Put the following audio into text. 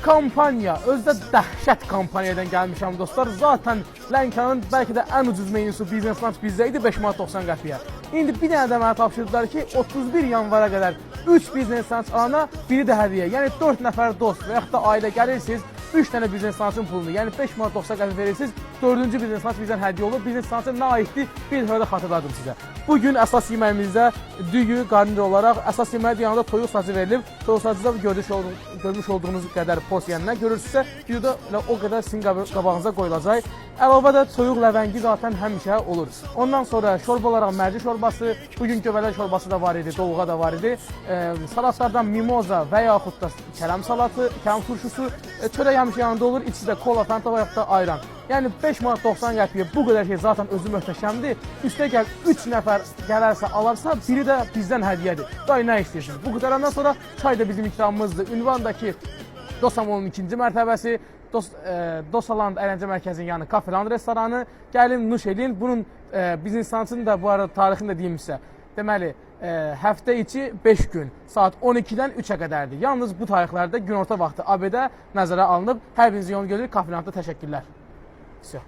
kampanya, özdə dəhşət kampaniyadan gəlmişəm dostlar. Zaten Lənkəranın bəlkə də ən ucuz menyusu Biznes Lunch bizdə idi 5 manat 90 qəpiyə. İndi bir dənə də mənə tapşırdılar ki, 31 yanvara qədər 3 Biznes Lunch alana biri də hədiyyə. Yəni 4 nəfər dost və yaxud da ailə gəlirsiniz, 3 dənə Biznes Lunch'ın pulunu, yəni 5 manat 90 qəpik verirsiniz, 4-cü Biznes Lunch bizdən hədiyyə olur. Biznes Lunch'a nə aiddir? Bir dəfə də xatırladım sizə. Bugün əsas yeməyimizdə düyü, qarnir olaraq əsas yeməyin yanında toyuq sacı verilib. Toyuq sacı da görmüş olduğunuz qədər porsiyanına görürsünüzsə, videoda o qədər sizin qabağınıza qoyulacaq. Əlavə də toyuq ləvəngi zaten həmişə olur. Ondan sonra şorba olaraq mərci şorbası, bugün göbələk şorbası da var idi, doluğa da var idi. Salatlardan mimoza və yaxud da kələm salatı, kələm turşusu, çörək həmişə yanında olur. İçi də kola, fanta və yaxud da ayran. Yəni 5 manat 90 qəpiyə bu qədər şey zaten özü möhtəşəmdir. Üstə gəl 3 nəfər gələrsə, alarsa, biri də bizdən hədiyyədir. Day nə istəyirsiniz? Bu qutarandan sonra çay da bizim ikramımızdır. Ünvandakı Dosamolun 2-ci mərtəbəsi, Dosaland əyləncə mərkəzinin yanı Kafeland restoranı. Gəlin, nuş edin. Bunun Biznes Lunch'ın da bu arada tarixini də deyimsə, deməli, həftə içi 5 gün, saat 12-dən 3-ə qədərdir. Yalnız bu tarixlərdə günorta vaxtı ABD nəzərə alınıb. Hər birinizin yolunu görür. Kafelandda təşəkkürlər. Все.